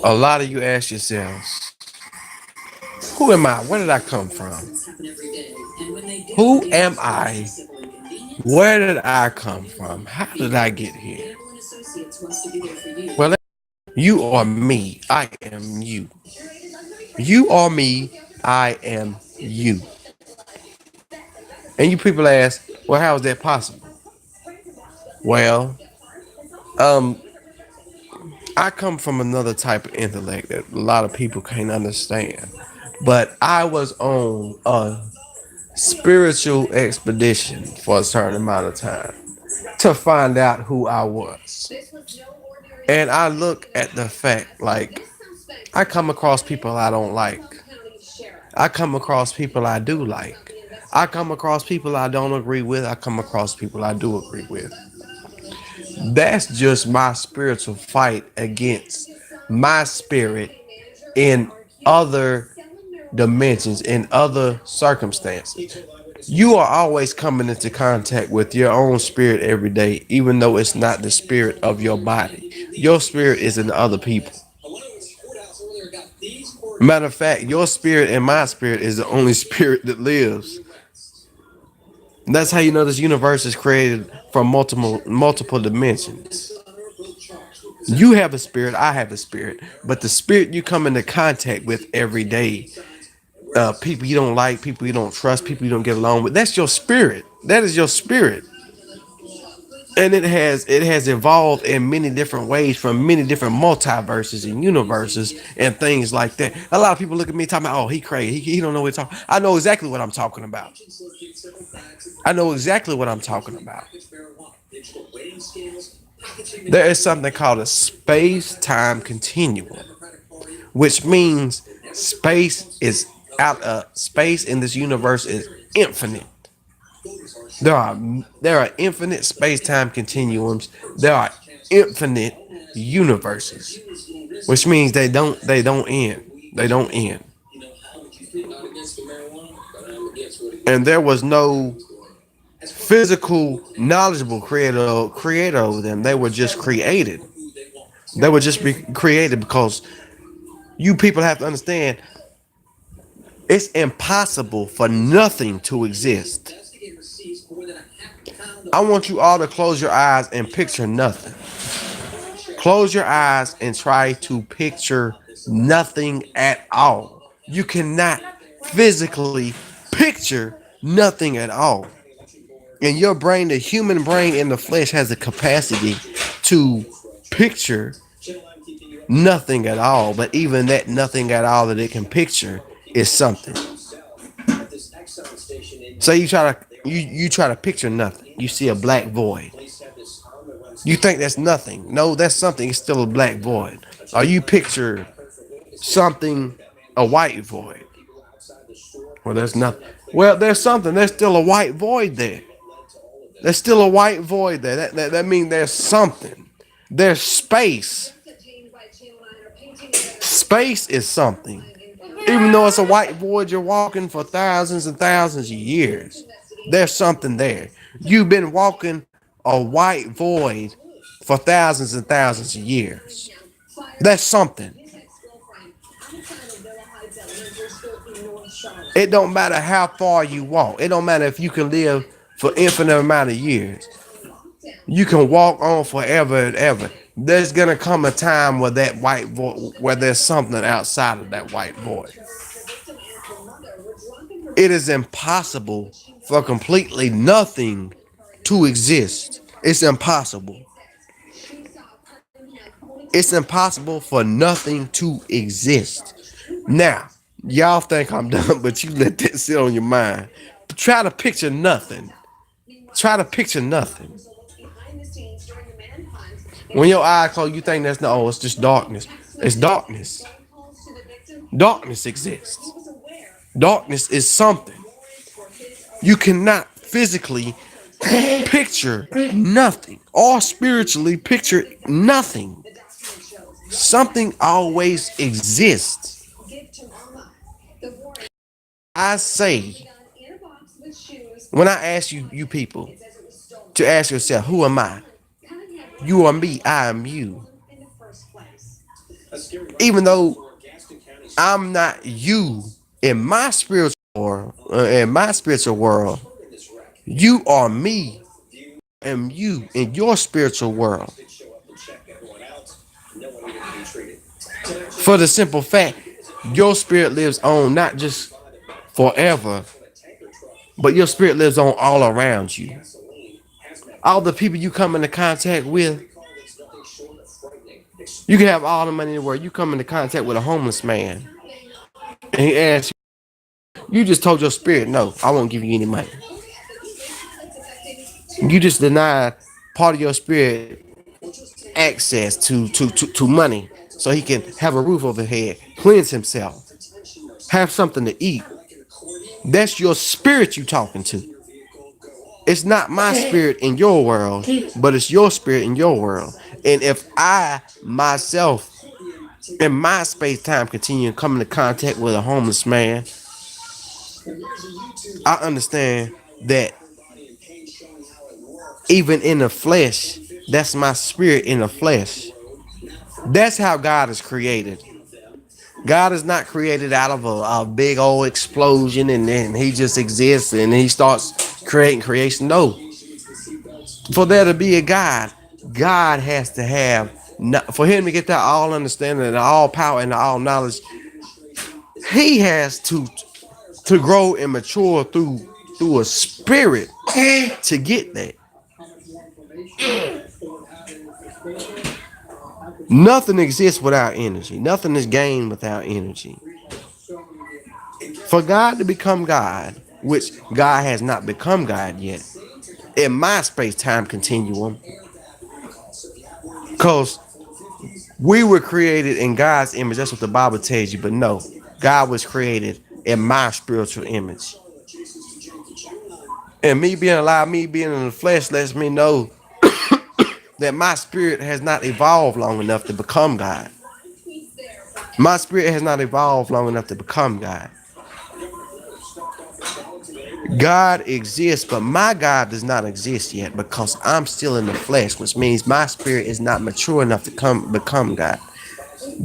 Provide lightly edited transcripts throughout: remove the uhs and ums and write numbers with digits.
A lot of you ask yourselves, who am I? Where did I come from? Who am I? Where did I come from? How did I get here? Well, you are me. I am you. You are me. I am you. And you people ask, well, how is that possible? Well, um, I come from another type of intellect that a lot of people can't understand. But I was on a spiritual expedition for a certain amount of time to find out who I was. And I look at the fact like I come across people I don't like. I come across people I do like. I come across people I don't agree with. I come across people I do agree with. That's just my spiritual fight against my spirit in other dimensions, in other circumstances. You are always coming into contact with your own spirit every day, even though it's not the spirit of your body. Your spirit is in other people. Matter of fact, your spirit and my spirit is the only spirit that lives. That's how you know this universe is created from multiple dimensions. You have a spirit, I have a spirit, but the spirit you come into contact with every day, people you don't like, people you don't trust, people you don't get along with, that's your spirit. That is your spirit. And it has evolved in many different ways from many different multiverses and universes and things like that. A lot of people look at me talking about, oh, he crazy. He don't know what he's talking. I know exactly what I'm talking about. I know exactly what I'm talking about. There is something called a space-time continuum, which means space is space in this universe is infinite. There are there are infinite space-time continuums. There are infinite universes, which means they don't end. They don't end. And there was no physical knowledgeable creator over them. They were just created. They would just be created because you people have to understand it's impossible for nothing to exist. I want you all to close your eyes and picture nothing. Close your eyes and try to picture nothing at all. You cannot physically picture nothing at all. And your brain, the human brain in the flesh, has a capacity to picture nothing at all. But even that nothing at all that it can picture is something. So you try to picture nothing. You see a black void. You think that's nothing. No, that's something. It's still a black void. Or you picture something, a white void. Well, there's nothing. Well, there's something. There's still a white void there. There's still a white void there. That means there's something. There's space. Space is something. Even though it's a white void, you're walking for thousands and thousands of years. There's something there. You've been walking a white void for thousands and thousands of years. That's something. It don't matter how far you walk. It don't matter if you can live for infinite amount of years. You can walk on forever and ever. There's gonna come a time where that white void, where there's something outside of that white void. It is impossible for completely nothing to exist. It's impossible. It's impossible for nothing to exist. Now, y'all think I'm done, but you let that sit on your mind. Try to picture nothing. Try to picture nothing. When your eyes close, you think that's no, oh, it's just darkness. It's darkness. Darkness exists. Darkness is something. You cannot physically picture nothing or spiritually picture nothing. Something always exists. I say, when I ask you people to ask yourself, who am I? You are me, I am you. Even though I'm not you in my spiritual world, you are me and you in your spiritual world. For the simple fact, your spirit lives on not just forever, but your spirit lives on all around you. All the people you come into contact with, you can have all the money in the world. You come into contact with a homeless man, and he asks you just told your spirit, no, I won't give you any money. You just denied part of your spirit access to money so he can have a roof over his head, cleanse himself, have something to eat. That's your spirit you talking to. It's not my spirit in your world, but it's your spirit in your world. And if I myself in my space time continue to come into contact with a homeless man, I understand that even in the flesh, that's my spirit in the flesh. That's how God is created. God is not created out of a big old explosion and then he just exists and he starts creating creation. No. For there to be a God, God has to have, for him to get that all understanding and all power and all knowledge, he has to grow and mature through a spirit to get that. Nothing exists without energy. Nothing is gained without energy. For God to become God, which God has not become God yet, in my space-time continuum, because we were created in God's image. That's what the Bible tells you. But no, God was created in my spiritual image. And me being alive, me being in the flesh lets me know that my spirit has not evolved long enough to become God. My spirit has not evolved long enough to become God. God exists, but my God does not exist yet because I'm still in the flesh, which means my spirit is not mature enough to become God.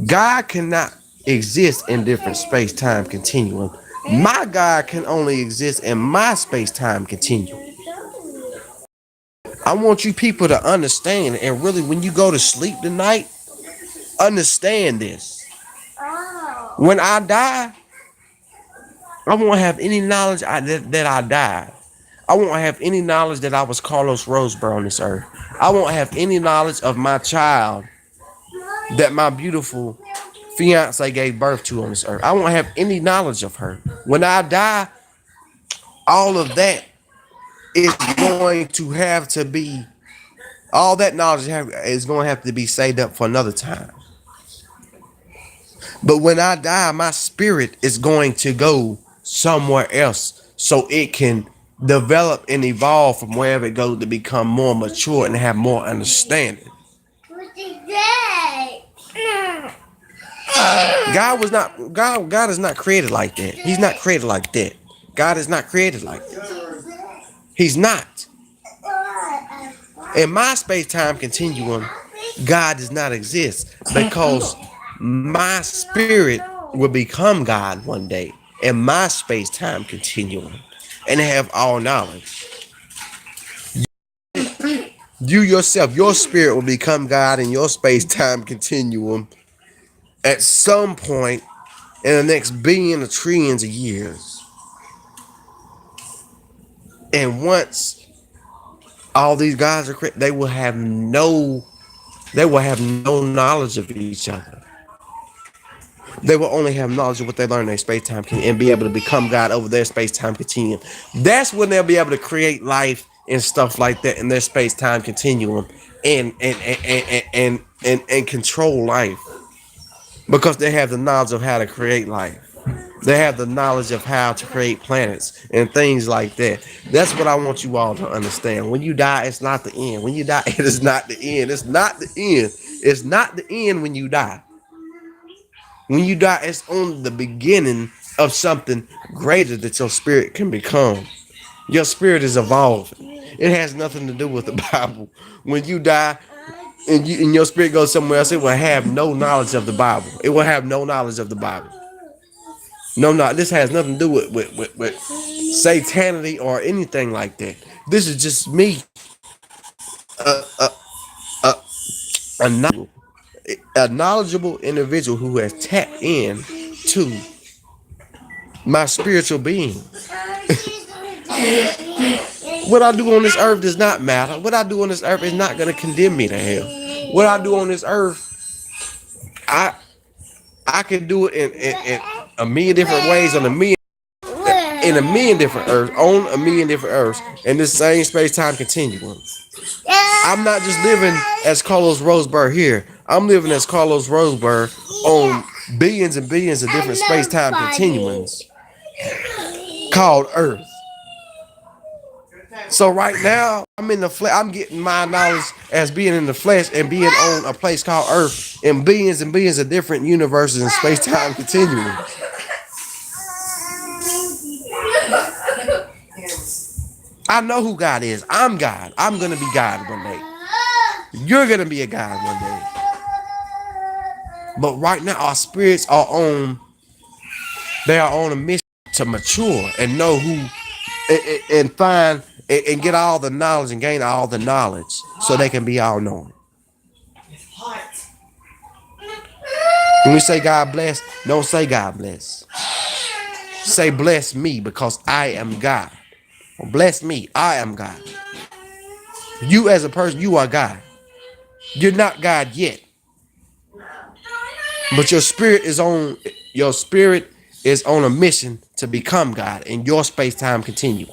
God cannot exist in different space-time continuum. My God can only exist in my space-time continuum. I want you people to understand, and really when you go to sleep tonight, understand this. When I die, I won't have any knowledge that I died. I won't have any knowledge that I was Carlos Roseborough on this earth. I won't have any knowledge of my child that my beautiful fiance gave birth to on this earth. I won't have any knowledge of her. When I die, all of that is going to have to be, all that knowledge is going to have to be saved up for another time. But when I die, my spirit is going to go somewhere else so it can develop and evolve from wherever it goes to become more mature and have more understanding. God is not created like that. He's not created like that. God is not created like that. He's not. In my space-time continuum, God does not exist because my spirit will become God one day in my space-time continuum and have all knowledge. You yourself, your spirit will become God in your space-time continuum at some point in the next billion or trillions of years. And once all these guys are created, they will have no knowledge of each other. They will only have knowledge of what they learn in their space-time and be able to become God over their space-time continuum. That's when they'll be able to create life and stuff like that in their space-time continuum and control life. Because they have the knowledge of how to create life. They have the knowledge of how to create planets and things like that. That's what I want you all to understand. When you die, it's not the end. When you die, it is not the end. It's not the end. It's not the end when you die. When you die, it's only the beginning of something greater that your spirit can become. Your spirit is evolving. It has nothing to do with the Bible. When you die, and your spirit goes somewhere else, it will have no knowledge of the Bible. It will have no knowledge of the Bible. No, no, this has nothing to do with satanity or anything like that. This is just me, a knowledgeable, a knowledgeable individual who has tapped in to my spiritual being. What I do on this earth does not matter. What I do on this earth is not going to condemn me to hell. What I do on this earth, I I can do it in a million different ways on a million in a million different earths on a million different earths in this same space time continuum. I'm not just living as Carlos Roseberg here. I'm living as Carlos Roseberg on billions and billions of different space time continuums called Earth. So right now, I'm in the flesh. I'm getting my knowledge as being in the flesh and being on a place called Earth in billions and billions of different universes and space-time continuums. I know who God is. I'm God. I'm gonna be God one day. You're gonna be a God one day. But right now, our spirits are on. They are on a mission to mature and know who and find and get all the knowledge and gain all the knowledge so they can be all knowing. When we say God bless, don't say God bless. Say bless me because I am God. Or bless me, I am God. You as a person, you are God. You're not God yet. But your spirit is on a mission to become God in your space-time continuum.